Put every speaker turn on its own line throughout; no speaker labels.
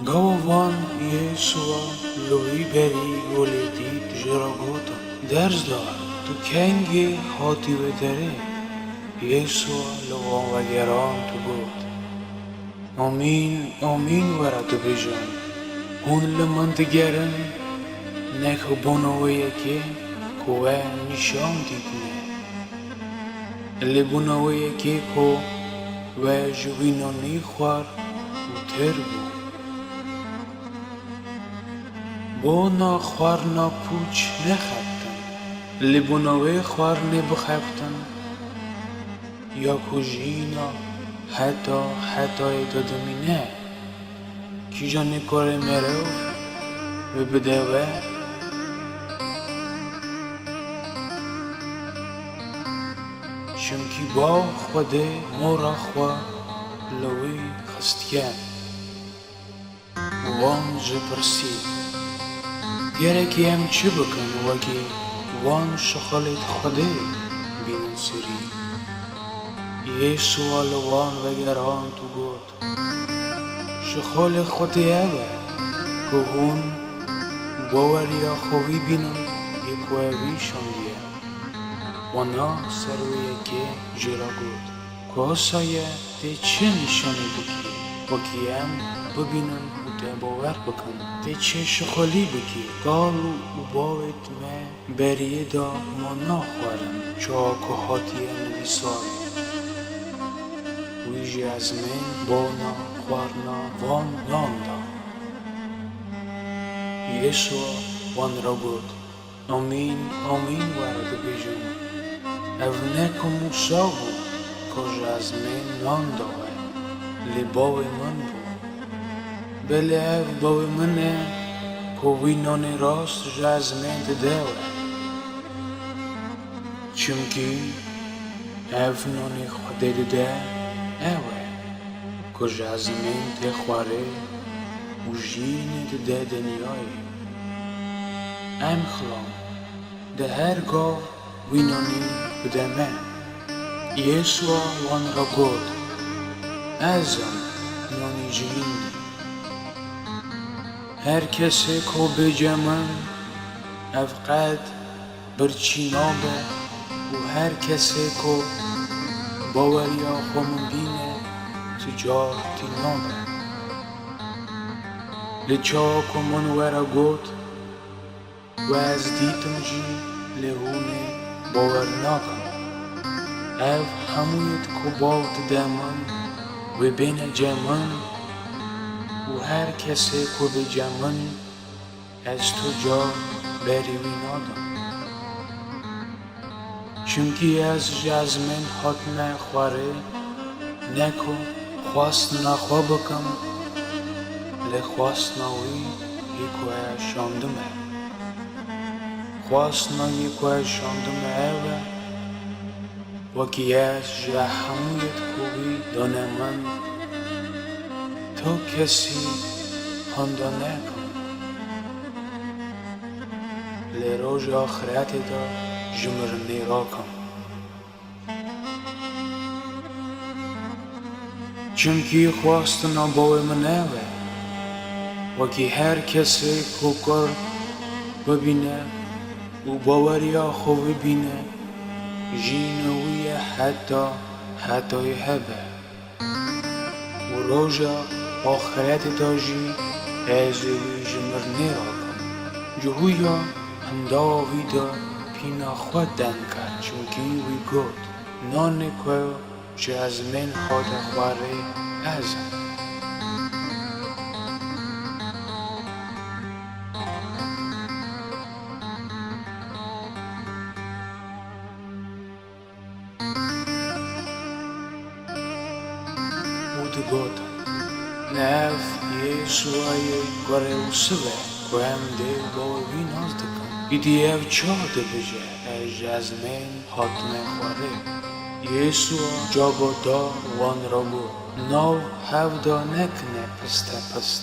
گاوان یسوع لوی بری ولیدید جراغوتم درز دار تو کنگی هاتی و دره یسوع لوان و گران تو بود آمین آمین ورد بجان اون لمن دگرن نکو بانو یکی کوه نشان دیدنه لبانو یکی کو و جوینانی خوار و تر بود بونا خوار نا پوچ نخبتن لبانوی خوار نبخبتن یا کجینا حتی دادمینه کی جان کار مرو و بدوه چونکی با خوده مورا خوا لوی خستگن وان جپرسی گرکی هم چه بکن وگی وان شخالت خوده بینن سری یسوع لوان و گران تو گود شخال خوده اوه که هون باوریا خوی بینن یکوهویشان دیه وانا سروی که جرا گود که آسایه ده چه نشانی بکی وکی هم ببینن و ده باور بکن ده چه شخالی بکی گالو و باوت مه بریه دا ما ناخوارن چا که هاتی هم ویسای ویجی از من بانا خوارنا وان ناندا یسوع وان را بود آمین آمین ورد بجن او نکو موسا بود که از من نانداوه لباوی من بود بله او باوی منه که وی نان راست از من ددوه چونکی او نان خوده دده اوه که از من تخواره و جینی دده دنیای ام خلام ده هرگاه وی نانی بده من یسوع وان را گود ازم نانی جین هر کسی که بجه من افقد برچینابه و هر کسی که باوریا خومن بینه تجارتی نابه لچا که من ورا گود و از دیتم جی لهونه باور ناکم او همویت که باود دمن و بین جمن و هر کسی که به جمن از تو جا بریوی نادم چونکی از جزمن حتم خواره نکو خواست نخوا بکم لخواست نوی یکوه شاندمه خواست نا یکوه شاندمه اوه وکی از جه همویت کوی دانه من تو کسی هندا نکن لروج آخرت دا جمرنی را کن چونکی خواست نباوی من اوه وکی هر کسی کوکر ببینه و باوریا خوبی بینه جینوی حتی هبه و روژا آخرت داجی ازوی جمرنی را کن جهویا هنداوی دا پینا خود دن کرد چونکی وی گود نان که چه از من خود خواره ازم گود نف یسوعی کاره و سوه که هم دل باوی ناز دکن ایدی او چاده بجه از من حتم خواره یسوع جابا دا وان را بود نو هفدا نکنه پست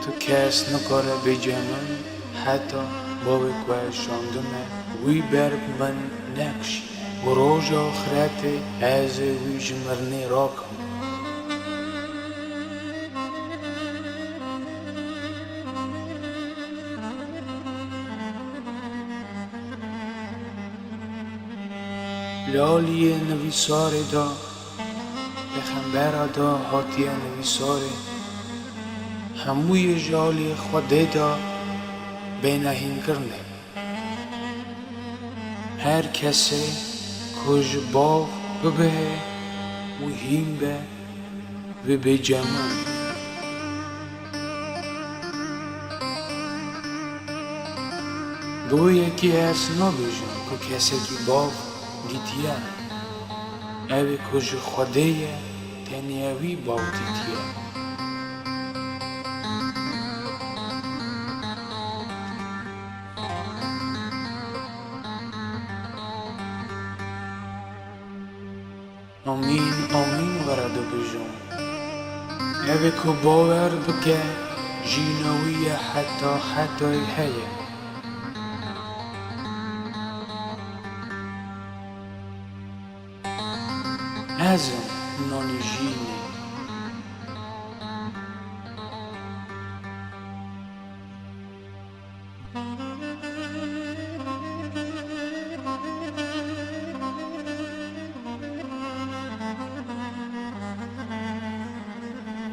تو کس نکاره بجه من حتی باوی که شاندمه وی برگ من نکشیه و روژ آخرت از وی جمرنه را کن. لالی نویسار دا پیغمبر دا هاتیه نویسار هموی جالی خوده دا بینهین کرنه. هر کسی کج باف ببه مهم به و به جمع دو یکی از نبیجن که کسی که باف دیتیه اوی کج خوده تنیوی باف دیتیه. آمین آمین ورده بجون اوی که باور بکه جینوی حتی هیه. ازم نانی جینی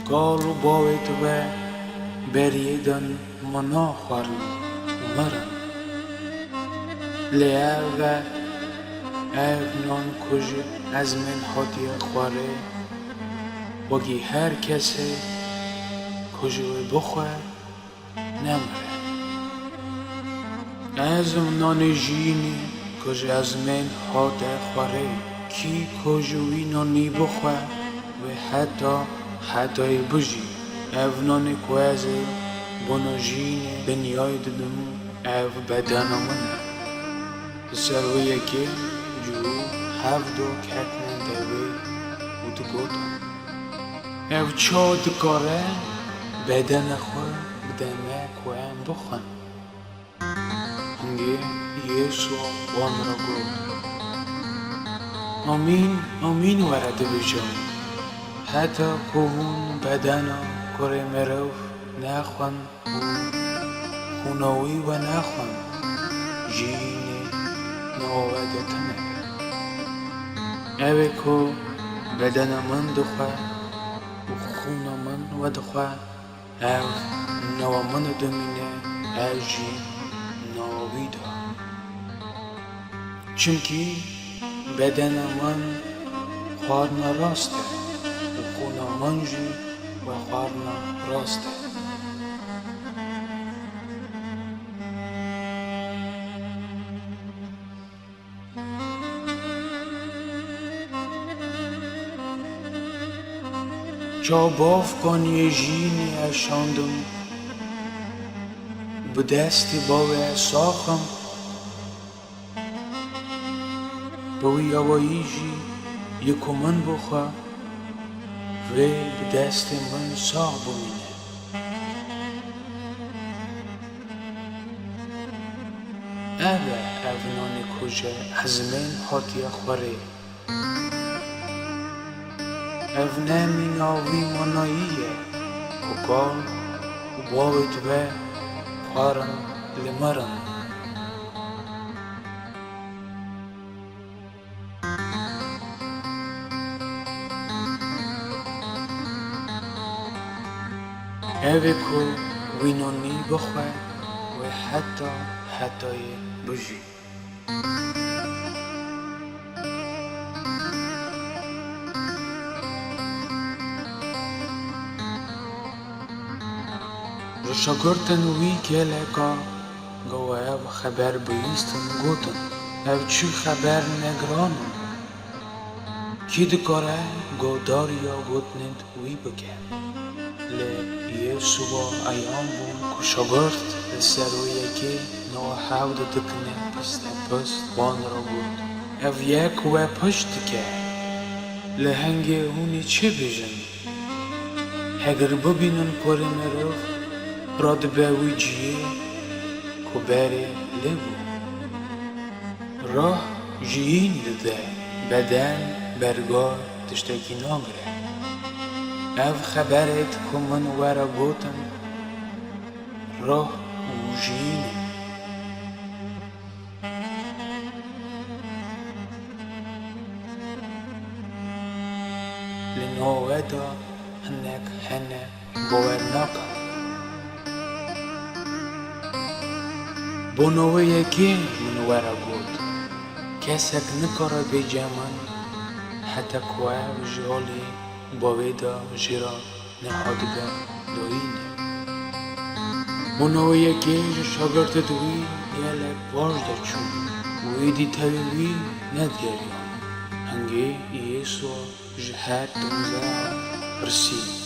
قالوا باوت و بریدن منا خورن مرن لیه و او نان کج از من حاتی خواره وگی هر کسی کجوی بخواه نمره. از نان جینی کج از من حاتی خواره کی کجوی نانی بخواه و حتی بجی او نان کوازه بنا جینی بنیای ددم او بدن منه سروی که جو هفدو کتن دوی و تو گوتن او چا دکاره بدن خواه بدمه کوام بخون هنگه یسو وان را گفت آمین ورده بجای حتی کهون بدن کره مروف نخون و خوناوی و نخون جینی نوادتنه. اوه که بدن من دخواه و خون من و دخواه او نو من دمینه او جی نوی دا چونکی بدن من خوارنا راسته و خون من جی و خوارنا راسته. چا باف کنی جینی اشاندم به دستی باوی ساخم باوی آوایی جی یکو من بخوا و به دست من ساخ بمینه. اوه اونان کجا از من حاتی خوره او نمی ناوی مناییه و کار و باوت و خوارن لمرن. اوه که وینانی بخواه و حتی بجی. شاگردن وی گلگا گوه خبر بیستن گوتن او چی خبر نگرانن کی دکاره گو داریا گوتنند وی بگه لی یسو ایام بون که شاگرد سرویه که نو حاود دکنه پست وان را بود او یک و پشت که لهنگ اونی چه بیجن اگر ببینن پره مروف راد باوی جیه که بره لبو راه جیین دده بدن برگار تشتکی ناگره او خبرت که من ورا گوتم روح و جیینه لنوه دا هنک هنه باور نکن بونوه یکی من ورا گوت کسک نکاره بی جمن حتی کوه و جالی باویدا جرا نهادگه دوینه بونوه یکی شاگرد دوی یله باش دا چون و ایدی تاوی ندگری هنگی ایسو جهر دنزه رسی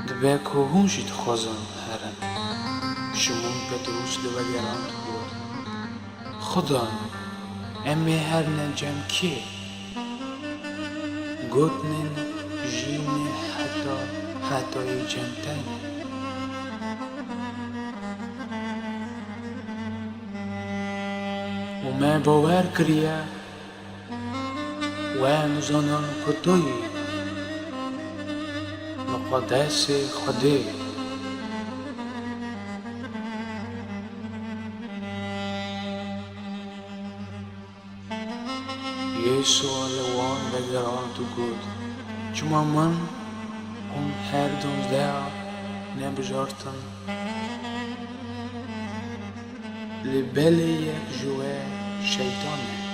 دبه که هونشید خوزن هرن شمون پتروس دوگران تو بود خدا امی هر نجم که گوتنین جینه حتی جمتن و من باور کریه و امزانان کتوی مقدس خوده یسو لوان بگران تو گود چما من اون هر دونزده نبجارتن لبل یک جوه شیطانه